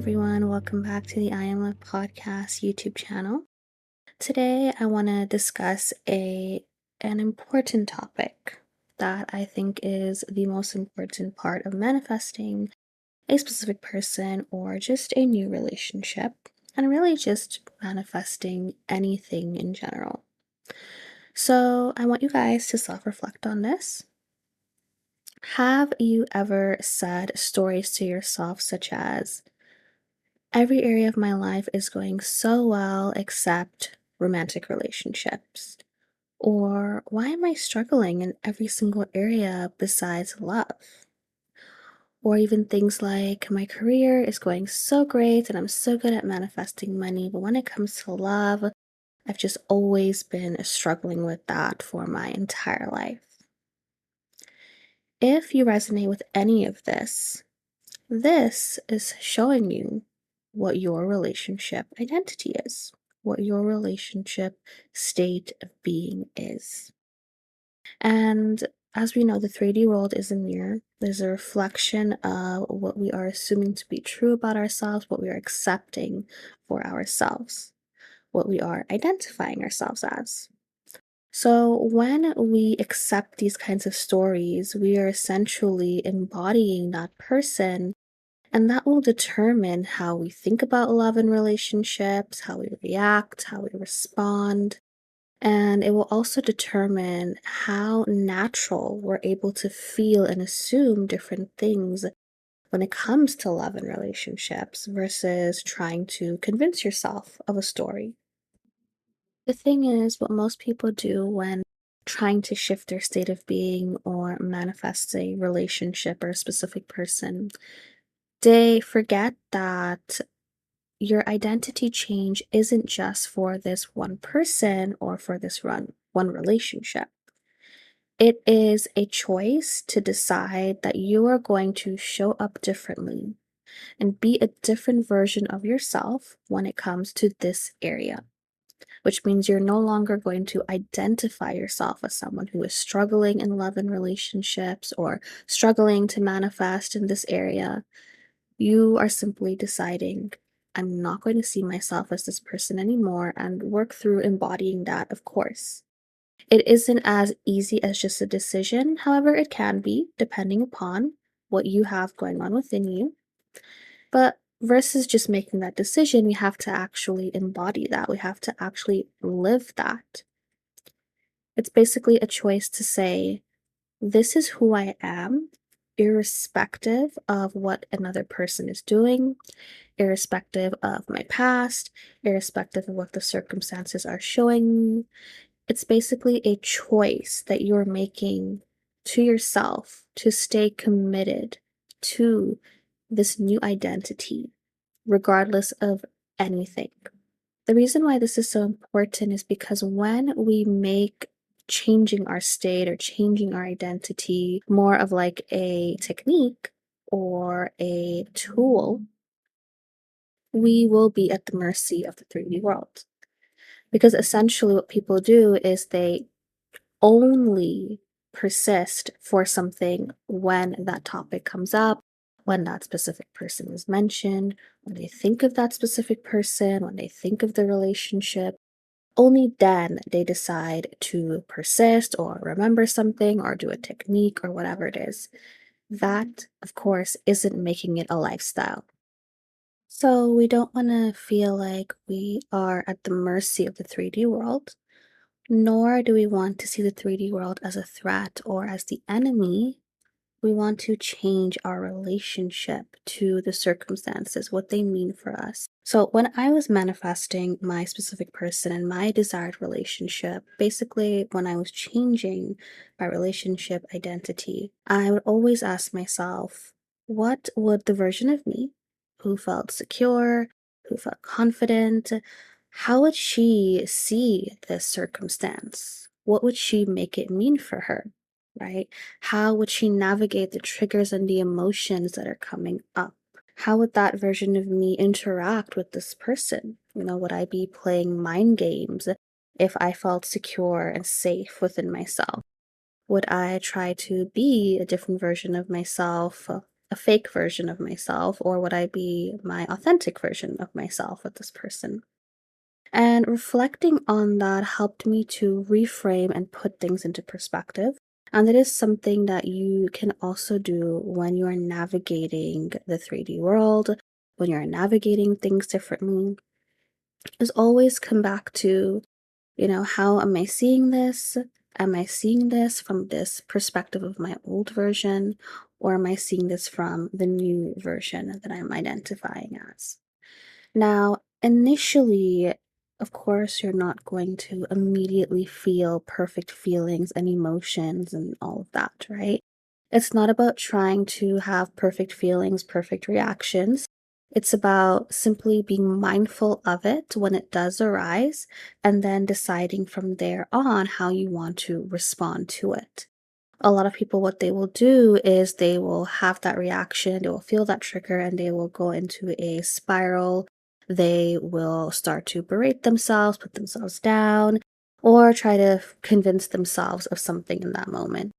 everyone, welcome back to the I Am Love podcast YouTube channel. Today I want to discuss an important topic that I think is the most important part of manifesting a specific person or just a new relationship, and really just manifesting anything in general. So I want you guys to self-reflect on this. Have you ever said stories to yourself such as, every area of my life is going so well except romantic relationships? Or why am I struggling in every single area besides love? Or even things like, my career is going so great and I'm so good at manifesting money, but when it comes to love, I've just always been struggling with that for my entire life. If you resonate with any of this is showing you what your relationship identity is, what your relationship state of being is. And as we know, the 3D world is a mirror. There's a reflection of what we are assuming to be true about ourselves, what we are accepting for ourselves, what we are identifying ourselves as. So when we accept these kinds of stories, we are essentially embodying that person, and that will determine how we think about love and relationships, how we react, how we respond. And it will also determine how natural we're able to feel and assume different things when it comes to love and relationships versus trying to convince yourself of a story. The thing is, what most people do when trying to shift their state of being or manifest a relationship or a specific person, they forget that your identity change isn't just for this one person or for this one relationship. It is a choice to decide that you are going to show up differently and be a different version of yourself when it comes to this area, which means you're no longer going to identify yourself as someone who is struggling in love and relationships or struggling to manifest in this area. You are simply deciding, I'm not going to see myself as this person anymore, and work through embodying that, of course. It isn't as easy as just a decision, however, it can be, depending upon what you have going on within you. But versus just making that decision, we have to actually embody that. We have to actually live that. It's basically a choice to say, this is who I am, irrespective of what another person is doing, irrespective of my past, irrespective of what the circumstances are showing me. It's basically a choice that you're making to yourself to stay committed to this new identity, regardless of anything. The reason why this is so important is because when we make changing our state or changing our identity more of like a technique or a tool, we will be at the mercy of the 3D world. Because essentially, what people do is they only persist for something when that topic comes up, when that specific person is mentioned, when they think of that specific person, when they think of the relationship. Only then they decide to persist or remember something or do a technique or whatever it is. That, of course, isn't making it a lifestyle. So we don't want to feel like we are at the mercy of the 3D world, nor do we want to see the 3D world as a threat or as the enemy. We want to change our relationship to the circumstances, what they mean for us. So when I was manifesting my specific person and my desired relationship, basically when I was changing my relationship identity, I would always ask myself, what would the version of me who felt secure, who felt confident, how would she see this circumstance? What would she make it mean for her? Right? How would she navigate the triggers and the emotions that are coming up? How would that version of me interact with this person? Would I be playing mind games if I felt secure and safe within myself? Would I try to be a different version of myself a fake version of myself, or would I be my authentic version of myself with this person? And reflecting on that helped me to reframe and put things into perspective. And it is something that you can also do when you are navigating the 3D world, when you're navigating things differently, is always come back to, how am I seeing this? Am I seeing this from this perspective of my old version, or am I seeing this from the new version that I'm identifying as? Now, initially, of course, you're not going to immediately feel perfect feelings and emotions and all of that, right? It's not about trying to have perfect feelings, perfect reactions. It's about simply being mindful of it when it does arise and then deciding from there on how you want to respond to it. A lot of people, what they will do is they will have that reaction, they will feel that trigger, and they will go into a spiral. They will start to berate themselves, put themselves down, or try to convince themselves of something in that moment.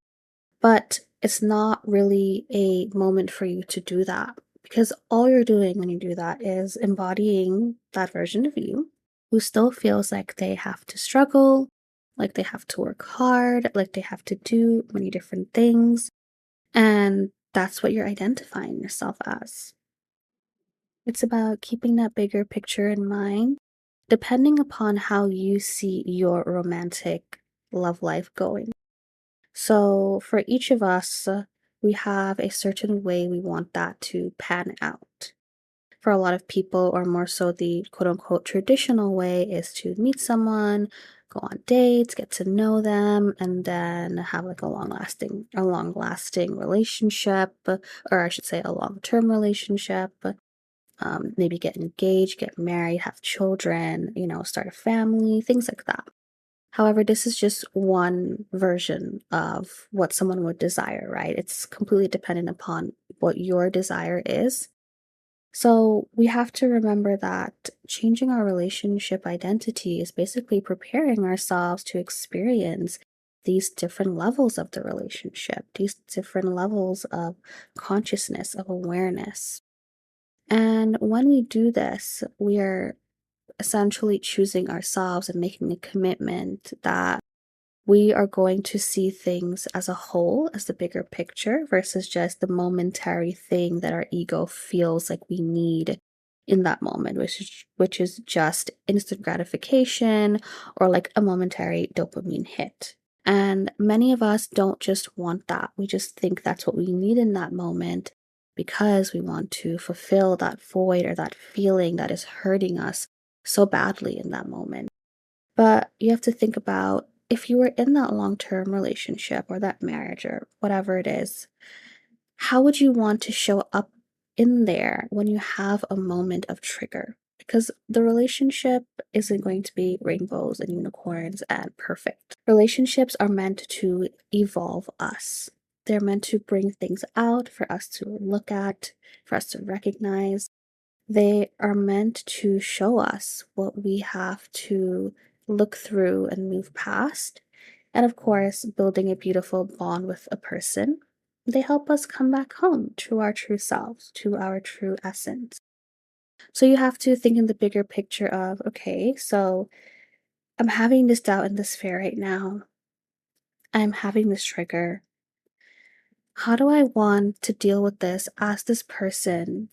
But it's not really a moment for you to do that, because all you're doing when you do that is embodying that version of you who still feels like they have to struggle, like they have to work hard, like they have to do many different things. And that's what you're identifying yourself as. It's about keeping that bigger picture in mind, depending upon how you see your romantic love life going. So, for each of us, we have a certain way we want that to pan out. For a lot of people, or more so the quote unquote traditional way, is to meet someone, go on dates, get to know them, and then have like a long lasting relationship, or I should say a long-term relationship. Maybe get engaged, get married, have children, start a family, things like that. However, this is just one version of what someone would desire, right? It's completely dependent upon what your desire is. So we have to remember that changing our relationship identity is basically preparing ourselves to experience these different levels of the relationship, these different levels of consciousness, of awareness. And when we do this, we are essentially choosing ourselves and making a commitment that we are going to see things as a whole, as the bigger picture, versus just the momentary thing that our ego feels like we need in that moment, which is just instant gratification or like a momentary dopamine hit. And many of us don't just want that. We just think that's what we need in that moment because we want to fulfill that void or that feeling that is hurting us so badly in that moment. But you have to think about if you were in that long term relationship or that marriage or whatever it is, how would you want to show up in there when you have a moment of trigger? Because the relationship isn't going to be rainbows and unicorns and perfect. Relationships are meant to evolve us. They're meant to bring things out for us to look at, for us to recognize. They are meant to show us what we have to look through and move past. And of course, building a beautiful bond with a person. They help us come back home to our true selves, to our true essence. So you have to think in the bigger picture of, okay, so I'm having this doubt and this fear right now. I'm having this trigger. How do I want to deal with this as this person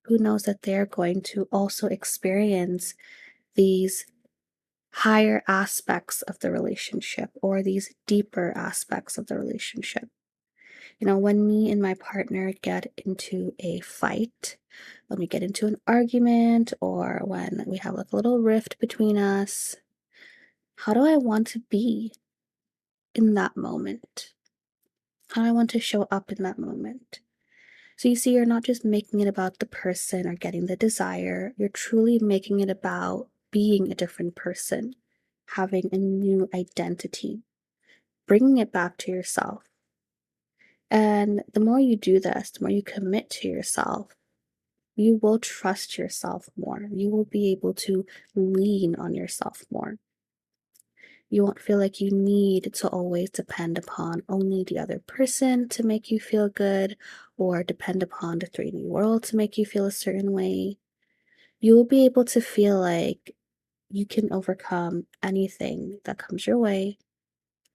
who knows that they're going to also experience these higher aspects of the relationship or these deeper aspects of the relationship? When me and my partner get into a fight, when we get into an argument, or when we have like a little rift between us, how do I want to be in that moment? How do I want to show up in that moment? So you see, you're not just making it about the person or getting the desire, you're truly making it about being a different person, having a new identity, bringing it back to yourself. And the more you do this, the more you commit to yourself, you will trust yourself more. You will be able to lean on yourself more. You won't feel like you need to always depend upon only the other person to make you feel good or depend upon the 3D world to make you feel a certain way. You will be able to feel like you can overcome anything that comes your way,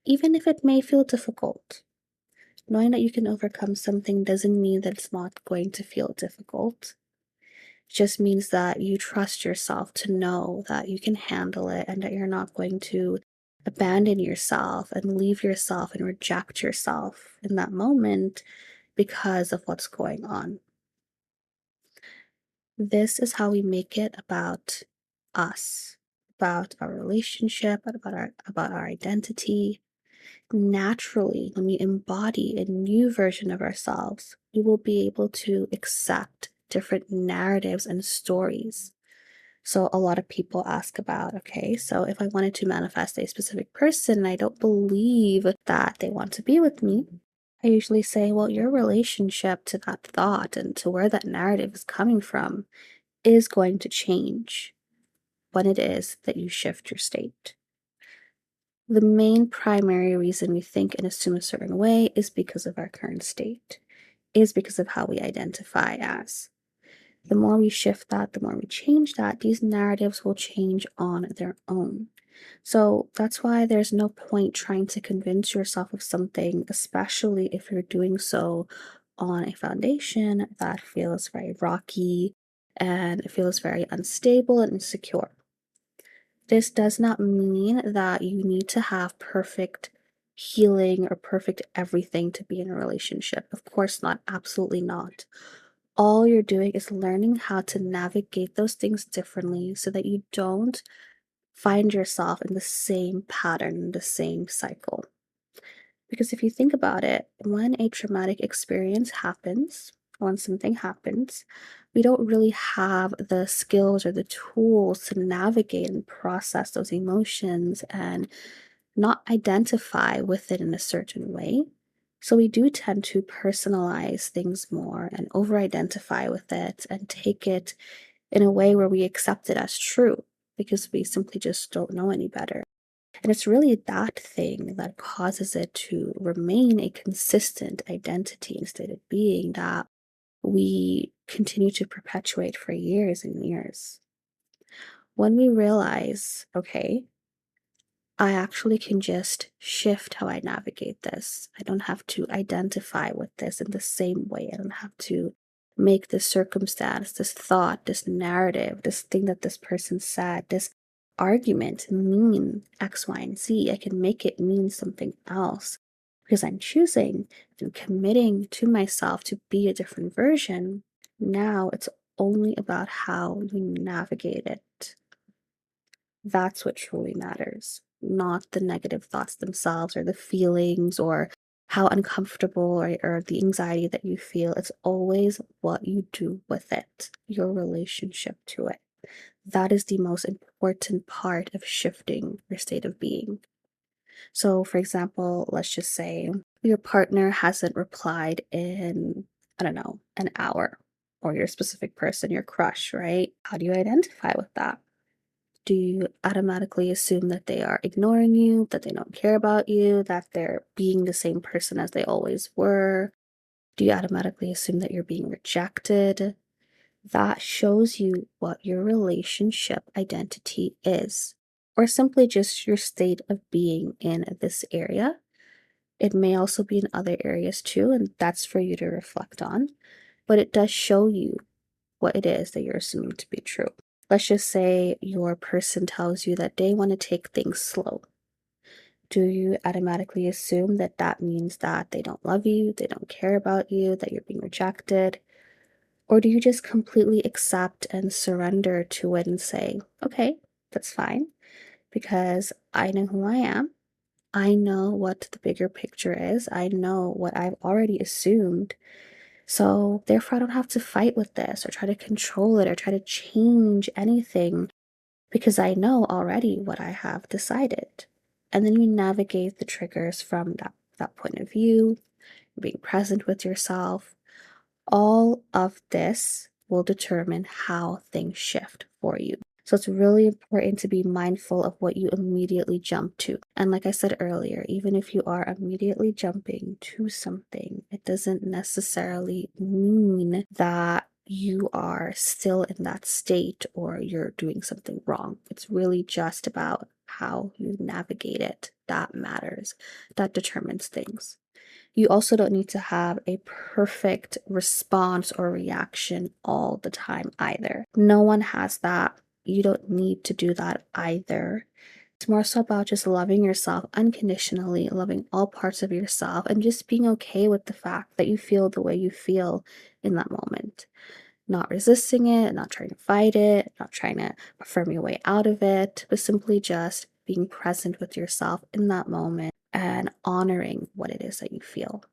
even if it may feel difficult. Knowing that you can overcome something doesn't mean that it's not going to feel difficult. It just means that you trust yourself to know that you can handle it and that you're not going to abandon yourself and leave yourself and reject yourself in that moment because of what's going on. This is how we make it about us, about our relationship, about our identity. Naturally, when we embody a new version of ourselves, we will be able to accept different narratives and stories. So, a lot of people ask about, okay, so if I wanted to manifest a specific person and I don't believe that they want to be with me, I usually say, well, your relationship to that thought and to where that narrative is coming from is going to change when it is that you shift your state. The main primary reason we think and assume a certain way is because of our current state, is because of how we identify as. The more we shift that, the more we change that, these narratives will change on their own. So that's why there's no point trying to convince yourself of something, especially if you're doing so on a foundation that feels very rocky and it feels very unstable and insecure. This does not mean that you need to have perfect healing or perfect everything to be in a relationship. Of course not, absolutely not. All you're doing is learning how to navigate those things differently so that you don't find yourself in the same pattern, the same cycle. Because if you think about it, when a traumatic experience happens, when something happens, we don't really have the skills or the tools to navigate and process those emotions and not identify with it in a certain way. So we do tend to personalize things more and over identify with it and take it in a way where we accept it as true because we simply just don't know any better. And it's really that thing that causes it to remain a consistent identity and state of being that we continue to perpetuate for years and years. When we realize, okay, I actually can just shift how I navigate this. I don't have to identify with this in the same way. I don't have to make this circumstance, this thought, this narrative, this thing that this person said, this argument mean X, Y, and Z. I can make it mean something else because I'm choosing and committing to myself to be a different version. Now it's only about how you navigate it. That's what truly matters, not the negative thoughts themselves or the feelings or how uncomfortable or the anxiety that you feel. It's always what you do with it, your relationship to it. That is the most important part of shifting your state of being. So, for example, let's just say your partner hasn't replied in, I don't know, an hour, or your specific person, your crush, right? How do you identify with that? Do you automatically assume that they are ignoring you, that they don't care about you, that they're being the same person as they always were? Do you automatically assume that you're being rejected? That shows you what your relationship identity is, or simply just your state of being in this area. It may also be in other areas too, and that's for you to reflect on, but it does show you what it is that you're assuming to be true. Let's just say your person tells you that they want to take things slow. Do you automatically assume that that means that they don't love you, they don't care about you, that you're being rejected? Or do you just completely accept and surrender to it and say, okay, that's fine, because I know who I am. I know what the bigger picture is. I know what I've already assumed. So, therefore, I don't have to fight with this or try to control it or try to change anything because I know already what I have decided. And then you navigate the triggers from that point of view, being present with yourself. All of this will determine how things shift for you. So it's really important to be mindful of what you immediately jump to. And like I said earlier, even if you are immediately jumping to something, it doesn't necessarily mean that you are still in that state or you're doing something wrong. It's really just about how you navigate it. That matters. That determines things. You also don't need to have a perfect response or reaction all the time either. No one has that. You don't need to do that either. It's more so about just loving yourself unconditionally, loving all parts of yourself, and just being okay with the fact that you feel the way you feel in that moment. Not resisting it, not trying to fight it, not trying to affirm your way out of it, but simply just being present with yourself in that moment and honoring what it is that you feel.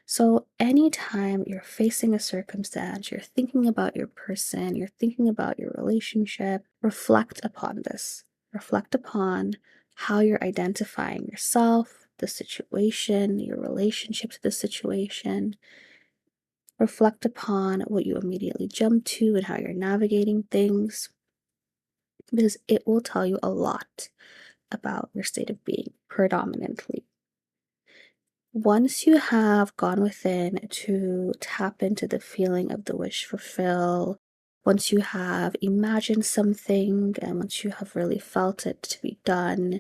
So, anytime you're facing a circumstance, you're thinking about your person, you're thinking about your relationship, reflect upon this. Reflect upon how you're identifying yourself, the situation, your relationship to the situation. Reflect upon what you immediately jump to and how you're navigating things, because it will tell you a lot about your state of being predominantly. Once you have gone within to tap into the feeling of the wish fulfill, once you have imagined something, and once you have really felt it to be done,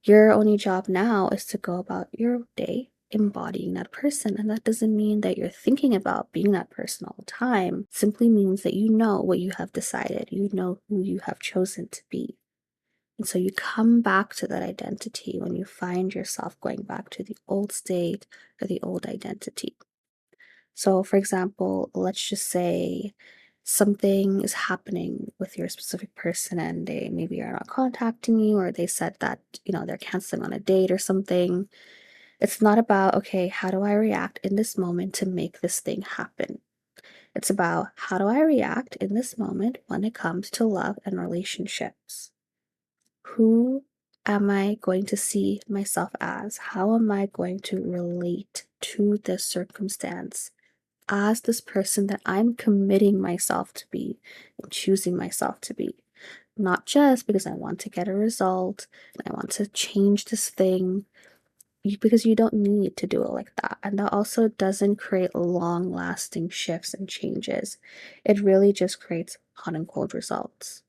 your only job now is to go about your day embodying that person. And that doesn't mean that you're thinking about being that person all the time. It simply means that you know what you have decided, you know who you have chosen to be. And so you come back to that identity when you find yourself going back to the old state or the old identity. So, for example, let's just say something is happening with your specific person and they maybe are not contacting you, or they said that, they're canceling on a date or something. It's not about, okay, how do I react in this moment to make this thing happen? It's about how do I react in this moment when it comes to love and relationships? Who am I going to see myself as? How am I going to relate to this circumstance as this person that I'm committing myself to be and choosing myself to be? Not just because I want to get a result and I want to change this thing, because you don't need to do it like that. And that also doesn't create long lasting shifts and changes. It really just creates hot and cold results,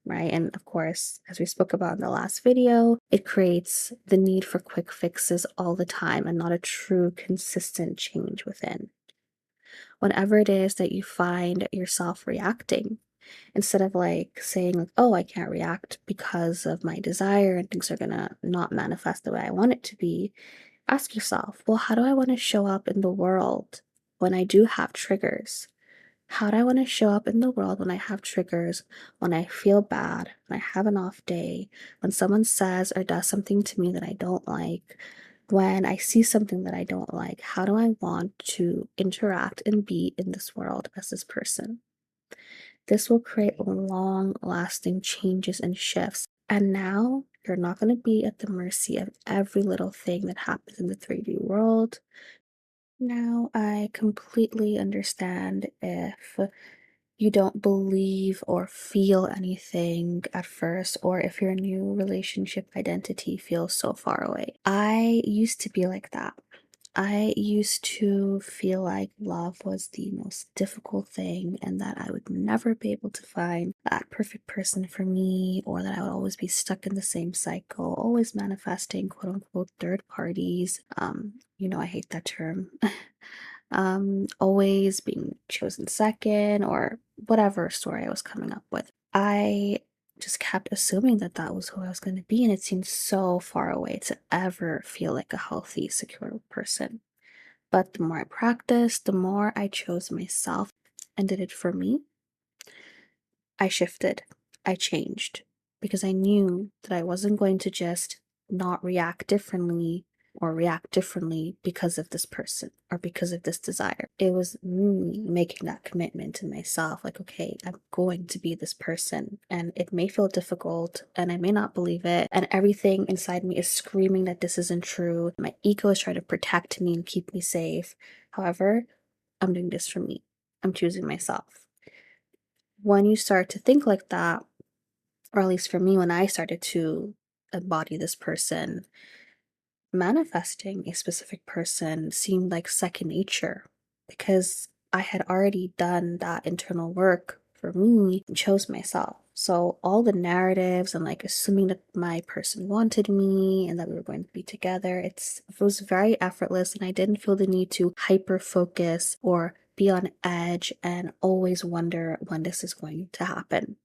right? And of course, as we spoke about in the last video, it creates the need for quick fixes all the time and not a true consistent change within. Whenever it is that you find yourself reacting, instead of like saying like, oh, I can't react because of my desire and things are gonna not manifest the way I want it to be, ask yourself, well, how do I want to show up in the world when I do have triggers? How do I want to show up in the world when I have triggers, when I feel bad, when I have an off day, when someone says or does something to me that I don't like, when I see something that I don't like? How do I want to interact and be in this world as this person? This will create long lasting changes and shifts. And now you're not going to be at the mercy of every little thing that happens in the 3D world. Now, I completely understand if you don't believe or feel anything at first, or if your new relationship identity feels so far away. I used to be like that. I used to feel like love was the most difficult thing and that I would never be able to find that perfect person for me, or that I would always be stuck in the same cycle, always manifesting quote unquote third parties. I hate that term. Always being chosen second, or whatever story I was coming up with. I just kept assuming that that was who I was going to be, and it seemed so far away to ever feel like a healthy, secure person. But the more I practiced, the more I chose myself and did it for me, I shifted. I changed because I knew that I wasn't going to just not react differently or react differently because of this person or because of this desire. It was me making that commitment to myself like, okay, I'm going to be this person, and it may feel difficult and I may not believe it. And everything inside me is screaming that this isn't true. My ego is trying to protect me and keep me safe. However, I'm doing this for me. I'm choosing myself. When you start to think like that, or at least for me, when I started to embody this person, manifesting a specific person seemed like second nature because I had already done that internal work for me and chose myself. So all the narratives and like assuming that my person wanted me and that we were going to be together, it was very effortless, and I didn't feel the need to hyper focus or be on edge and always wonder when this is going to happen.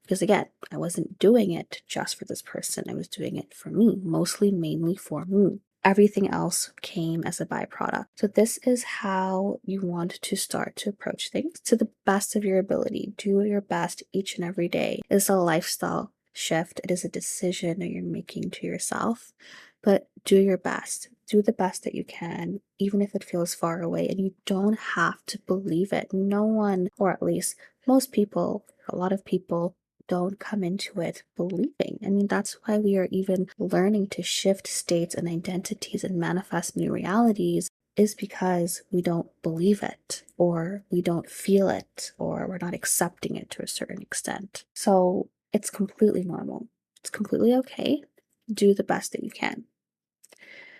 Because again, I wasn't doing it just for this person. I was doing it for me, mostly, mainly for me. Everything else came as a byproduct. So, this is how you want to start to approach things to the best of your ability. Do your best each and every day. It's a lifestyle shift, it is a decision that you're making to yourself. But do your best. Do the best that you can, even if it feels far away. And you don't have to believe it. No one, or at least most people, a lot of people, don't come into it believing. I mean, that's why we are even learning to shift states and identities and manifest new realities, is because we don't believe it, or we don't feel it, or we're not accepting it to a certain extent. So it's completely normal. It's completely okay. Do the best that you can.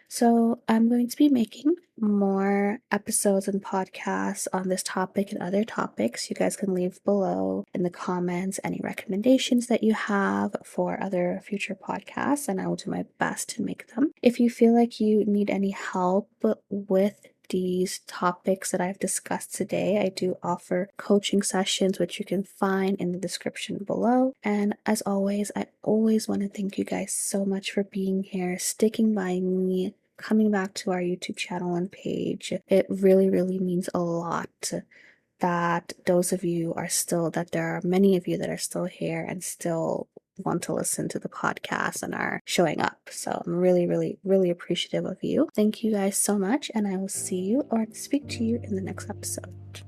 So, I'm going to be making more episodes and podcasts on this topic and other topics. You guys can leave below in the comments any recommendations that you have for other future podcasts, and I will do my best to make them. If you feel like you need any help with these topics that I've discussed today, I do offer coaching sessions, which you can find in the description below. And as always, I always want to thank you guys so much for being here, sticking by me, coming back to our YouTube channel and page. It really, really means a lot that there are many of you that are still here and still want to listen to the podcast and are showing up. So I'm really, really, really appreciative of you. Thank you guys so much, and I will see you or speak to you in the next episode.